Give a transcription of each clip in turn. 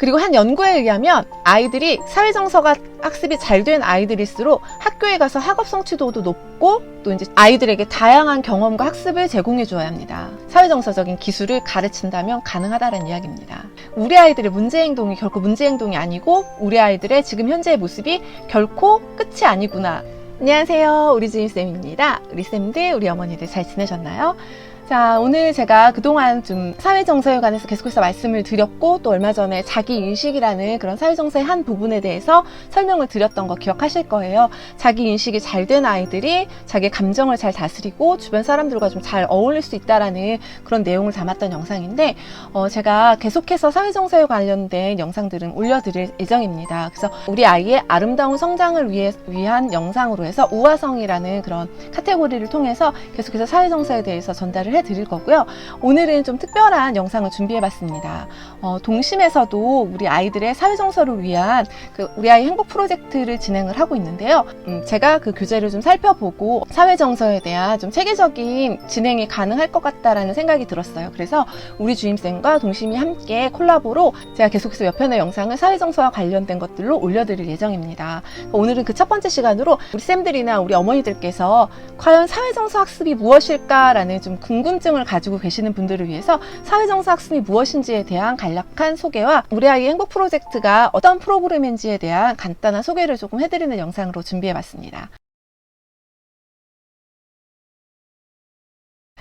그리고 한 연구에 의하면 아이들이 사회정서가 학습이 잘 된 아이들일수록 학교에 가서 학업 성취도도 높고 또 이제 아이들에게 다양한 경험과 학습을 제공해 주어야 합니다. 사회정서적인 기술을 가르친다면 가능하다는 이야기입니다. 우리 아이들의 문제행동이 결코 문제행동이 아니고 우리 아이들의 지금 현재의 모습이 결코 끝이 아니구나. 안녕하세요. 우리 주임쌤입니다. 우리 쌤들, 우리 어머니들 잘 지내셨나요? 자, 오늘 제가 그동안 좀 사회정서에 관해서 계속해서 말씀을 드렸고 또 얼마 전에 자기인식이라는 그런 사회정서의 한 부분에 대해서 설명을 드렸던 거 기억하실 거예요. 자기인식이 잘 된 아이들이 자기 감정을 잘 다스리고 주변 사람들과 좀 잘 어울릴 수 있다라는 그런 내용을 담았던 영상인데 제가 계속해서 사회정서에 관련된 영상들은 올려드릴 예정입니다. 그래서 우리 아이의 아름다운 성장을 위한 영상으로 해서 우화성이라는 그런 카테고리를 통해서 계속해서 사회정서에 대해서 전달을 드릴 거고요. 오늘은 좀 특별한 영상을 준비해 봤습니다. 동심에서도 우리 아이들의 사회정서를 위한 우리 아이 행복 프로젝트를 진행을 하고 있는데요. 제가 그 교재를 좀 살펴보고 사회정서에 대한 좀 체계적인 진행이 가능할 것 같다라는 생각이 들었어요. 그래서 우리 주임쌤과 동심이 함께 콜라보로 제가 계속해서 몇 편의 영상을 사회정서와 관련된 것들로 올려드릴 예정입니다. 오늘은 그 첫 번째 시간으로 우리 쌤들이나 우리 어머니들께서 과연 사회정서 학습이 무엇일까라는 좀 궁금증을 가지고 계시는 분들을 위해서 사회정서 학습이 무엇인지에 대한 간략한 소개와 우리 아이의 행복 프로젝트가 어떤 프로그램인지에 대한 간단한 소개를 조금 해드리는 영상으로 준비해봤습니다.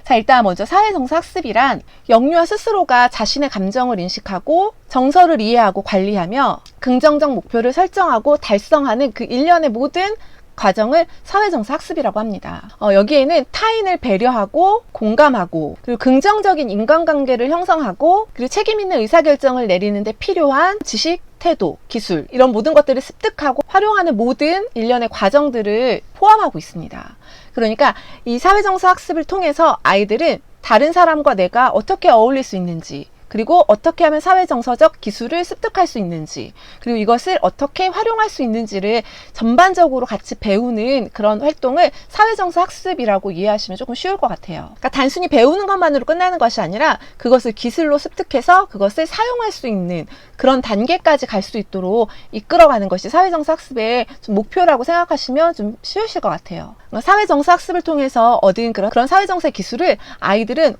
자, 일단 먼저 사회정서 학습이란 영유아 스스로가 자신의 감정을 인식하고 정서를 이해하고 관리하며 긍정적 목표를 설정하고 달성하는 그 일련의 모든 과정을 사회정서 학습이라고 합니다. 여기에는 타인을 배려하고 공감하고 그리고 긍정적인 인간관계를 형성하고 그리고 책임있는 의사결정을 내리는데 필요한 지식, 태도, 기술 이런 모든 것들을 습득하고 활용하는 모든 일련의 과정들을 포함하고 있습니다. 그러니까 이 사회정서 학습을 통해서 아이들은 다른 사람과 내가 어떻게 어울릴 수 있는지 그리고 어떻게 하면 사회정서적 기술을 습득할 수 있는지 그리고 이것을 어떻게 활용할 수 있는지를 전반적으로 같이 배우는 그런 활동을 사회정서 학습이라고 이해하시면 조금 쉬울 것 같아요. 그러니까 단순히 배우는 것만으로 끝나는 것이 아니라 그것을 기술로 습득해서 그것을 사용할 수 있는 그런 단계까지 갈 수 있도록 이끌어가는 것이 사회정서 학습의 좀 목표라고 생각하시면 좀 쉬우실 것 같아요. 사회정서 학습을 통해서 얻은 그런 사회정서의 기술을 아이들은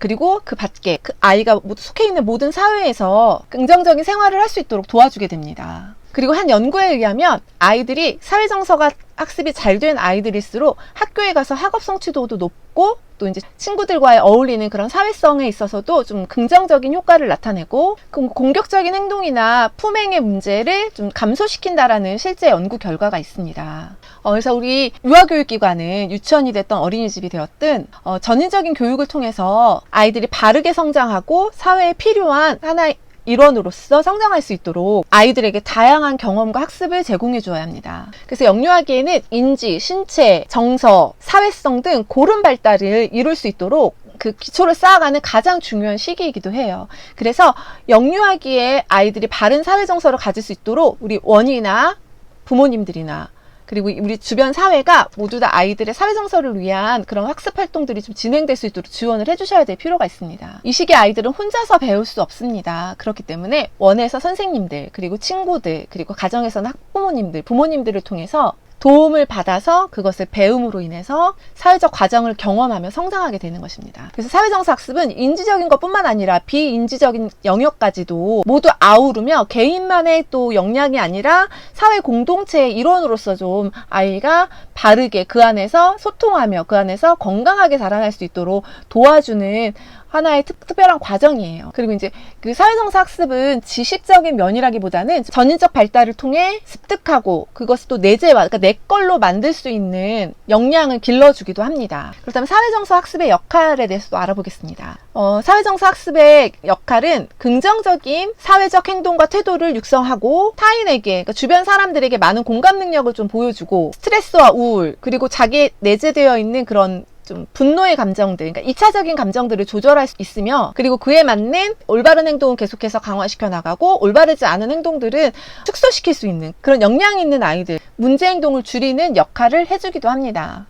그리고 그 밖에 그 아이가 속해 있는 모든 사회에서 긍정적인 생활을 할 수 있도록 도와주게 됩니다. 그리고 한 연구에 의하면 아이들이 사회정서가 학습이 잘 된 아이들일수록 학교에 가서 학업 성취도도 높고 또 이제 친구들과의 어울리는 그런 사회성에 있어서도 좀 긍정적인 효과를 나타내고 공격적인 행동이나 품행의 문제를 좀 감소시킨다라는 실제 연구 결과가 있습니다. 그래서 우리 유아교육기관은 유치원이 됐던 어린이집이 되었든 전인적인 교육을 통해서 아이들이 바르게 성장하고 사회에 필요한 하나의 일원으로서 성장할 수 있도록 아이들에게 다양한 경험과 학습을 제공해 주어야 합니다. 그래서 영유아기에는 인지, 신체, 정서, 사회성 등 고른 발달을 이룰 수 있도록 그 기초를 쌓아가는 가장 중요한 시기이기도 해요. 그래서 영유아기에 아이들이 바른 사회정서를 가질 수 있도록 우리 원이나 부모님들이나 그리고 우리 주변 사회가 모두 다 아이들의 사회정서를 위한 그런 학습 활동들이 좀 진행될 수 있도록 지원을 해주셔야 될 필요가 있습니다. 이 시기에 아이들은 혼자서 배울 수 없습니다. 그렇기 때문에 원에서 선생님들, 그리고 친구들, 그리고 가정에서는 학부모님들, 부모님들을 통해서 도움을 받아서 그것을 배움으로 인해서 사회적 과정을 경험하며 성장하게 되는 것입니다. 그래서 사회정서 학습은 인지적인 것뿐만 아니라 비인지적인 영역까지도 모두 아우르며 개인만의 또 역량이 아니라 사회 공동체의 일원으로서 좀 아이가 바르게 그 안에서 소통하며 그 안에서 건강하게 자라날 수 있도록 도와주는 하나의 특별한 과정이에요. 그리고 이제 그 사회정서 학습은 지식적인 면이라기보다는 전인적 발달을 통해 습득하고 그것을 또 내재화, 그러니까 내 걸로 만들 수 있는 역량을 길러주기도 합니다. 그렇다면 사회정서 학습의 역할에 대해서 또 알아보겠습니다. 사회정서 학습의 역할은 긍정적인 사회적 행동과 태도를 육성하고 타인에게, 그러니까 주변 사람들에게 많은 공감 능력을 좀 보여주고 스트레스와 우울, 그리고 자기에 내재되어 있는 그런 좀 분노의 감정들, 그러니까 2차적인 감정들을 조절할 수 있으며 그리고 그에 맞는 올바른 행동을 계속해서 강화시켜 나가고 올바르지 않은 행동들은 축소시킬 수 있는 그런 역량이 있는 아이들, 문제 행동을 줄이는 역할을 해주기도 합니다.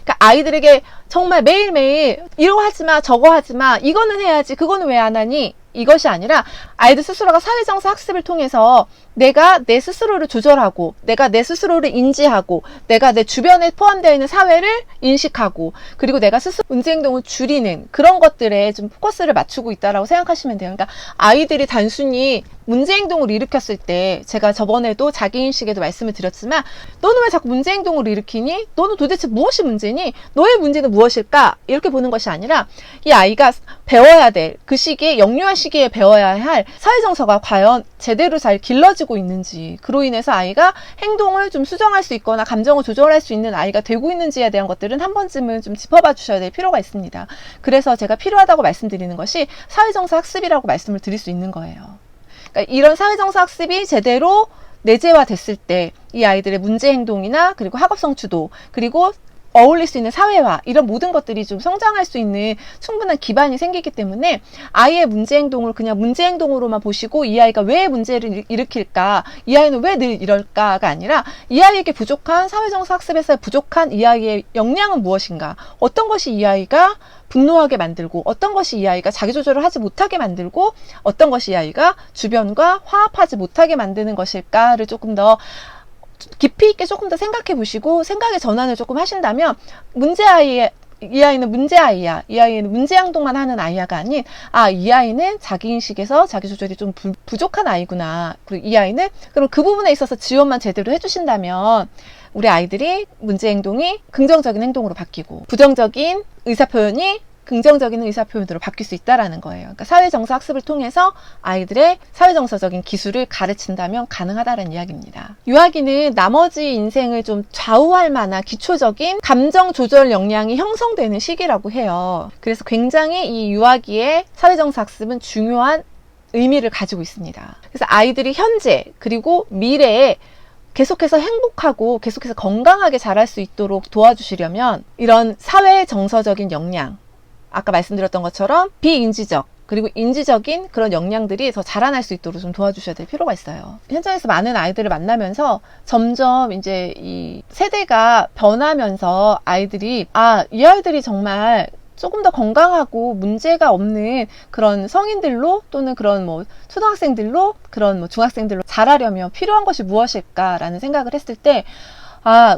그러니까 아이들에게 정말 매일매일 이거 하지 마, 저거 하지 마, 이거는 해야지, 그거는 왜 안 하니? 이것이 아니라 아이들 스스로가 사회정서 학습을 통해서 내가 내 스스로를 조절하고, 내가 내 스스로를 인지하고, 내가 내 주변에 포함되어 있는 사회를 인식하고, 그리고 내가 스스로 문제행동을 줄이는 그런 것들에 좀 포커스를 맞추고 있다라고 생각하시면 돼요. 그러니까 아이들이 단순히 문제행동을 일으켰을 때, 제가 저번에도 자기인식에도 말씀을 드렸지만, 너는 왜 자꾸 문제행동을 일으키니? 너는 도대체 무엇이 문제니? 너의 문제는 무엇일까? 이렇게 보는 것이 아니라, 이 아이가 배워야 될, 그 시기에, 영유아 시기에 배워야 할 사회정서가 과연 제대로 잘 길러지고 있는지, 그로 인해서 아이가 행동을 좀 수정할 수 있거나 감정을 조절할 수 있는 아이가 되고 있는지에 대한 것들은 한 번쯤은 좀 짚어봐 주셔야 될 필요가 있습니다. 그래서 제가 필요하다고 말씀드리는 것이 사회정서 학습이라고 말씀을 드릴 수 있는 거예요. 그러니까 이런 사회정서 학습이 제대로 내재화 됐을 때 이 아이들의 문제 행동이나 그리고 학업 성취도, 그리고 어울릴 수 있는 사회화, 이런 모든 것들이 좀 성장할 수 있는 충분한 기반이 생기기 때문에 아이의 문제 행동을 그냥 문제 행동으로만 보시고 이 아이가 왜 문제를 일으킬까, 이 아이는 왜 늘 이럴까가 아니라 이 아이에게 부족한 사회정서 학습에서 부족한 이 아이의 역량은 무엇인가, 어떤 것이 이 아이가 분노하게 만들고, 어떤 것이 이 아이가 자기조절을 하지 못하게 만들고, 어떤 것이 이 아이가 주변과 화합하지 못하게 만드는 것일까를 조금 더 깊이 있게 조금 더 생각해 보시고 생각의 전환을 조금 하신다면, 이 아이는 문제아이야, 이 아이는 문제행동만 하는 아이야가 아닌, 이 아이는 자기인식에서 자기조절이 좀 부족한 아이구나, 그리고 이 아이는 그럼 그 부분에 있어서 지원만 제대로 해주신다면 우리 아이들이 문제행동이 긍정적인 행동으로 바뀌고, 부정적인 의사표현이 긍정적인 의사표현으로 바뀔 수 있다는 거예요. 그러니까 사회정서 학습을 통해서 아이들의 사회정서적인 기술을 가르친다면 가능하다는 이야기입니다. 유아기는 나머지 인생을 좀 좌우할 만한 기초적인 감정 조절 역량이 형성되는 시기라고 해요. 그래서 굉장히 이 유아기의 사회정서 학습은 중요한 의미를 가지고 있습니다. 그래서 아이들이 현재 그리고 미래에 계속해서 행복하고 계속해서 건강하게 자랄 수 있도록 도와주시려면 이런 사회정서적인 역량, 아까 말씀드렸던 것처럼 비인지적 그리고 인지적인 그런 역량들이 더 자라날 수 있도록 좀 도와주셔야 될 필요가 있어요. 현장에서 많은 아이들을 만나면서 점점 이제 이 세대가 변하면서 아이들이 이 아이들이 정말 조금 더 건강하고 문제가 없는 그런 성인들로, 또는 그런 뭐 초등학생들로, 그런 뭐 중학생들로 자라려면 필요한 것이 무엇일까라는 생각을 했을 때,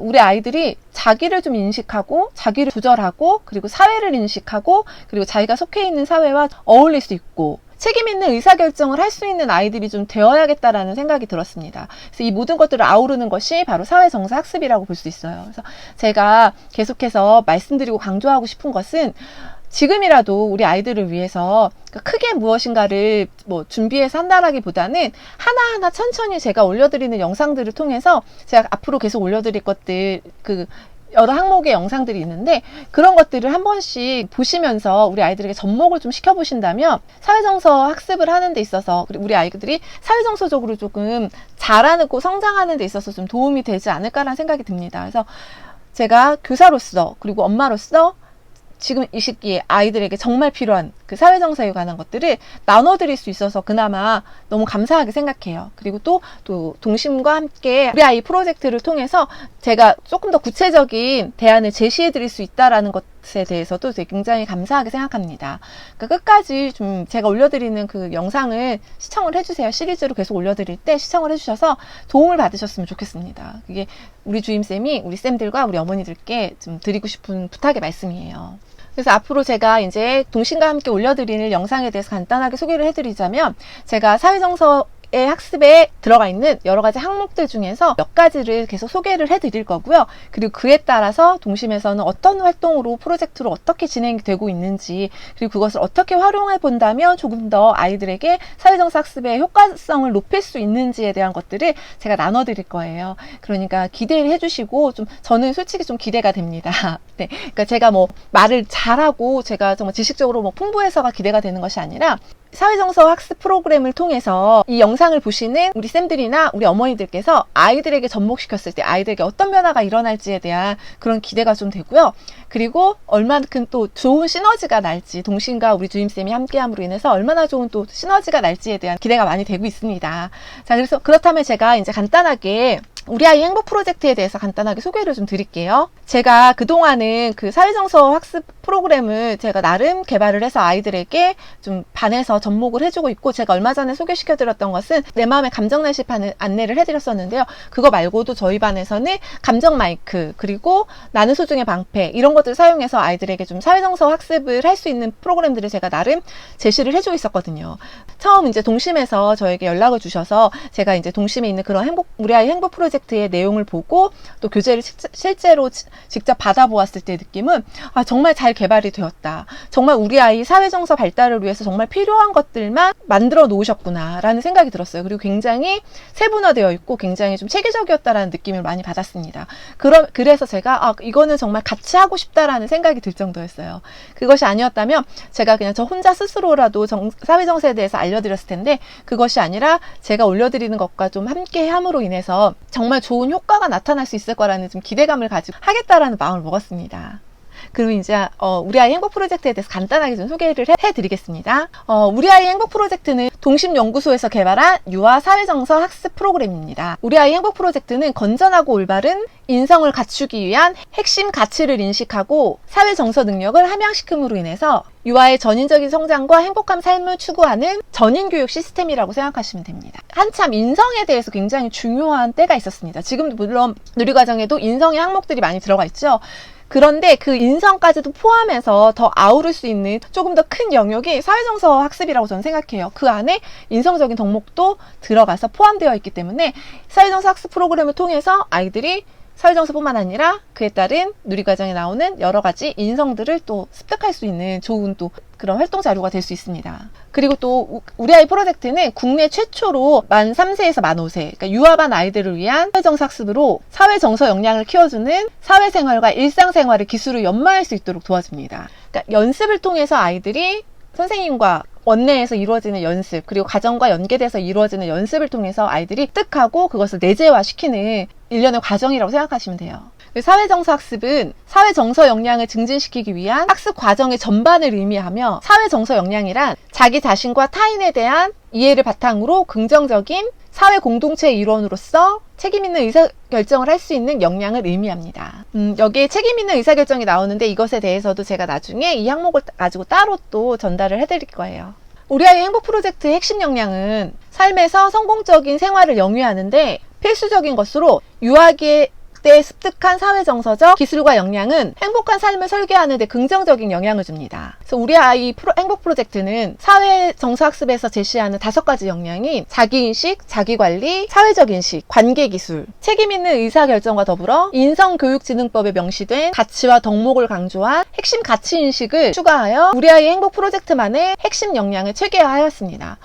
우리 아이들이 자기를 좀 인식하고, 자기를 조절하고, 그리고 사회를 인식하고, 그리고 자기가 속해 있는 사회와 어울릴 수 있고, 책임 있는 의사결정을 할 수 있는 아이들이 좀 되어야겠다라는 생각이 들었습니다. 그래서 이 모든 것들을 아우르는 것이 바로 사회정서 학습이라고 볼 수 있어요. 그래서 제가 계속해서 말씀드리고 강조하고 싶은 것은, 지금이라도 우리 아이들을 위해서 크게 무엇인가를 뭐 준비해서 한다라기보다는 하나하나 천천히 제가 올려드리는 영상들을 통해서, 제가 앞으로 계속 올려드릴 것들, 여러 항목의 영상들이 있는데 그런 것들을 한 번씩 보시면서 우리 아이들에게 접목을 좀 시켜보신다면 사회정서 학습을 하는 데 있어서, 그리고 우리 아이들이 사회정서적으로 조금 자라고 성장하는 데 있어서 좀 도움이 되지 않을까라는 생각이 듭니다. 그래서 제가 교사로서 그리고 엄마로서 지금 이 시기에 아이들에게 정말 필요한 그 사회정서에 관한 것들을 나눠드릴 수 있어서 그나마 너무 감사하게 생각해요. 그리고 또 동심과 함께 우리 아이 프로젝트를 통해서 제가 조금 더 구체적인 대안을 제시해드릴 수 있다라는 것에 대해서도 되게 굉장히 감사하게 생각합니다. 그러니까 끝까지 좀 제가 올려드리는 그 영상을 시청을 해주세요. 시리즈로 계속 올려드릴 때 시청을 해주셔서 도움을 받으셨으면 좋겠습니다. 그게 우리 주임쌤이 우리 쌤들과 우리 어머니들께 좀 드리고 싶은 부탁의 말씀이에요. 그래서 앞으로 제가 이제 동심과 함께 올려드리는 영상에 대해서 간단하게 소개를 해드리자면, 제가 사회정서의 학습에 들어가 있는 여러 가지 항목들 중에서 몇 가지를 계속 소개를 해드릴 거고요. 그리고 그에 따라서 동심에서는 어떤 활동으로, 프로젝트로 어떻게 진행이 되고 있는지, 그리고 그것을 어떻게 활용해 본다면 조금 더 아이들에게 사회정서 학습의 효과성을 높일 수 있는지에 대한 것들을 제가 나눠드릴 거예요. 그러니까 기대를 해주시고, 저는 솔직히 좀 기대가 됩니다. 네, 그러니까 제가 뭐 말을 잘하고 제가 정말 지식적으로 뭐 풍부해서가 기대가 되는 것이 아니라, 사회정서 학습 프로그램을 통해서 이 영상을 보시는 우리 쌤들이나 우리 어머니들께서 아이들에게 접목시켰을 때 아이들에게 어떤 변화가 일어날지에 대한 그런 기대가 좀 되고요. 그리고 얼마큼 또 좋은 시너지가 날지, 동심과 우리 주임쌤이 함께함으로 인해서 얼마나 좋은 또 시너지가 날지에 대한 기대가 많이 되고 있습니다. 자, 그래서 그렇다면 제가 이제 간단하게 우리 아이 행복 프로젝트에 대해서 간단하게 소개를 좀 드릴게요. 제가 그동안은 그 사회정서 학습 프로그램을 제가 나름 개발을 해서 아이들에게 좀 반해서 접목을 해주고 있고, 제가 얼마 전에 소개시켜드렸던 것은 내 마음의 감정 날씨 안내를 해드렸었는데요. 그거 말고도 저희 반에서는 감정 마이크, 그리고 나는 소중의 방패, 이런 것들을 사용해서 아이들에게 좀 사회정서 학습을 할 수 있는 프로그램들을 제가 나름 제시를 해주고 있었거든요. 처음 이제 동심에서 저에게 연락을 주셔서 제가 이제 동심에 있는 그런 우리 아이 행복 프로젝트의 내용을 보고 또 교재를 실제로 직접 받아보았을 때 느낌은 정말 잘 개발이 되었다. 정말 우리 아이 사회정서 발달을 위해서 정말 필요한 것들만 만들어 놓으셨구나 라는 생각이 들었어요. 그리고 굉장히 세분화되어 있고 굉장히 좀 체계적이었다라는 느낌을 많이 받았습니다. 그래서 제가 이거는 정말 같이 하고 싶다라는 생각이 들 정도였어요. 그것이 아니었다면 제가 그냥 저 혼자 스스로라도 사회정서에 대해서 알려드렸을 텐데, 그것이 아니라 제가 올려드리는 것과 좀 함께 함으로 인해서 정말 좋은 효과가 나타날 수 있을 거라는 좀 기대감을 가지고 하겠다라는 마음을 먹었습니다. 그리고 이제 우리 아이 행복 프로젝트에 대해서 간단하게 좀 소개를 해드리겠습니다. 우리 아이 행복 프로젝트는 동심연구소에서 개발한 유아 사회정서 학습 프로그램입니다. 우리 아이 행복 프로젝트는 건전하고 올바른 인성을 갖추기 위한 핵심 가치를 인식하고 사회정서 능력을 함양시킴으로 인해서 유아의 전인적인 성장과 행복한 삶을 추구하는 전인교육 시스템이라고 생각하시면 됩니다. 한참 인성에 대해서 굉장히 중요한 때가 있었습니다. 지금도 물론 누리과정에도 인성의 항목들이 많이 들어가 있죠. 그런데 그 인성까지도 포함해서 더 아우를 수 있는 조금 더 큰 영역이 사회정서 학습이라고 저는 생각해요. 그 안에 인성적인 덕목도 들어가서 포함되어 있기 때문에 사회정서 학습 프로그램을 통해서 아이들이 사회정서뿐만 아니라 그에 따른 누리과정에 나오는 여러 가지 인성들을 또 습득할 수 있는 좋은 또 그런 활동 자료가 될 수 있습니다. 그리고 또 우리 아이 프로젝트는 국내 최초로 만 3세에서 만 5세, 그러니까 유아반 아이들을 위한 사회정서 학습으로 사회정서 역량을 키워주는 사회생활과 일상생활의 기술을 연마할 수 있도록 도와줍니다. 그러니까 연습을 통해서 아이들이 선생님과 원내에서 이루어지는 연습, 그리고 가정과 연계돼서 이루어지는 연습을 통해서 아이들이 습득하고 그것을 내재화시키는 일련의 과정이라고 생각하시면 돼요. 사회정서 학습은 사회정서 역량을 증진시키기 위한 학습 과정의 전반을 의미하며, 사회정서 역량이란 자기 자신과 타인에 대한 이해를 바탕으로 긍정적인 사회 공동체의 일원으로서 책임있는 의사결정을 할 수 있는 역량을 의미합니다. 여기에 책임있는 의사결정이 나오는데, 이것에 대해서도 제가 나중에 이 항목을 가지고 따로 또 전달을 해드릴 거예요. 우리 아이 행복 프로젝트의 핵심 역량은 삶에서 성공적인 생활을 영위하는데 필수적인 것으로, 유아기 때 습득한 사회정서적 기술과 역량은 행복한 삶을 설계하는 데 긍정적인 영향을 줍니다. 그래서 우리 아이 행복 프로젝트는 사회정서 학습에서 제시하는 5가지 역량인 자기인식, 자기관리, 사회적인식, 관계기술, 책임있는 의사결정과 더불어 인성교육진흥법에 명시된 가치와 덕목을 강조한 핵심 가치인식을 추가하여 우리 아이 행복 프로젝트만의 핵심 역량을 체계화하였습니다.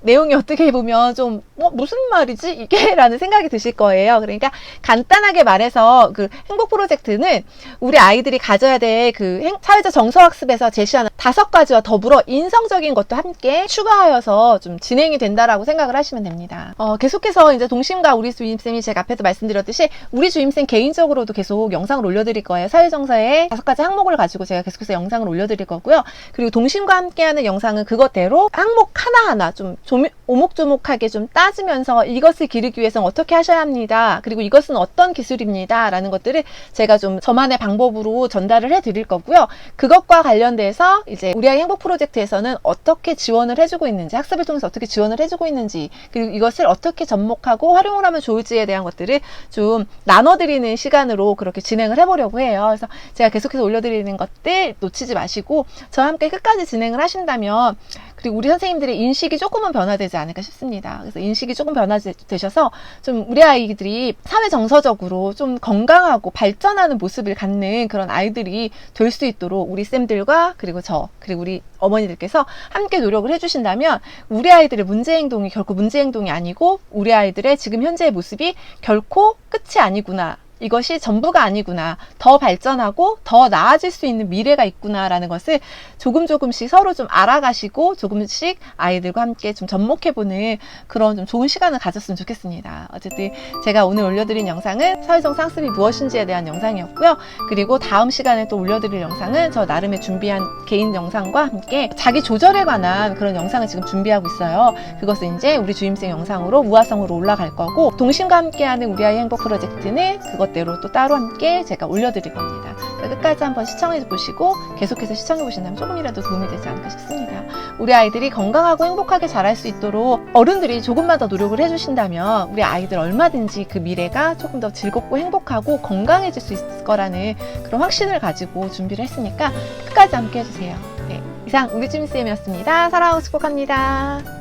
내용이 어떻게 보면 좀 무슨 말이지 이게? 라는 생각이 드실 거예요. 그러니까 간단하게 말해서 그 행복 프로젝트는 우리 아이들이 가져야 될 그 사회적 정서학습에서 제시하는 5가지와 더불어 인성적인 것도 함께 추가하여서 좀 진행이 된다라고 생각을 하시면 됩니다. 계속해서 이제 동심과 우리 주임쌤이 제가 앞에도 말씀드렸듯이 우리 주임쌤 개인적으로도 계속 영상을 올려드릴 거예요. 사회정서의 5가지 항목을 가지고 제가 계속해서 영상을 올려드릴 거고요. 그리고 동심과 함께하는 영상은 그것대로 항목 하나하나 좀 오목조목하게 좀 따지면서 이것을 기르기 위해서는 어떻게 하셔야 합니다. 그리고 이것은 어떤 기술입니다. 라는 것들을 제가 좀 저만의 방법으로 전달을 해드릴 거고요. 그것과 관련돼서 이제 우리 아이 행복 프로젝트에서는 어떻게 지원을 해주고 있는지, 학습을 통해서 어떻게 지원을 해주고 있는지, 그리고 이것을 어떻게 접목하고 활용을 하면 좋을지에 대한 것들을 좀 나눠드리는 시간으로 그렇게 진행을 해보려고 해요. 그래서 제가 계속해서 올려드리는 것들 놓치지 마시고 저와 함께 끝까지 진행을 하신다면, 그리고 우리 선생님들의 인식이 조금은 변화되지 않을까 싶습니다. 그래서 인식이 조금 변화되셔서 좀 우리 아이들이 사회 정서적으로 좀 건강하고 발전하는 모습을 갖는 그런 아이들이 될 수 있도록 우리 쌤들과 그리고 그리고 우리 어머니들께서 함께 노력을 해주신다면, 우리 아이들의 문제 행동이 결코 문제 행동이 아니고 우리 아이들의 지금 현재의 모습이 결코 끝이 아니구나 이것이 전부가 아니구나. 더 발전하고 더 나아질 수 있는 미래가 있구나라는 것을 조금씩 서로 좀 알아가시고 조금씩 아이들과 함께 좀 접목해보는 그런 좀 좋은 시간을 가졌으면 좋겠습니다. 어쨌든 제가 오늘 올려드린 영상은 사회적 상습이 무엇인지에 대한 영상이었고요. 그리고 다음 시간에 또 올려드릴 영상은 저 나름의 준비한 개인 영상과 함께 자기 조절에 관한 그런 영상을 지금 준비하고 있어요. 그것은 이제 우리 주임생 영상으로 우화성으로 올라갈 거고, 동심과 함께하는 우리 아이 행복 프로젝트는 그것대로 또 따로 함께 제가 올려드릴 겁니다. 그러니까 끝까지 한번 시청해 보시고 계속해서 시청해 보신다면 조금이라도 도움이 되지 않을까 싶습니다. 우리 아이들이 건강하고 행복하게 자랄 수 있도록 어른들이 조금만 더 노력을 해주신다면 우리 아이들 얼마든지 그 미래가 조금 더 즐겁고 행복하고 건강해질 수 있을 거라는 그런 확신을 가지고 준비를 했으니까 끝까지 함께 해주세요. 네, 이상 우리 주임쌤이었습니다. 사랑하고 축복합니다.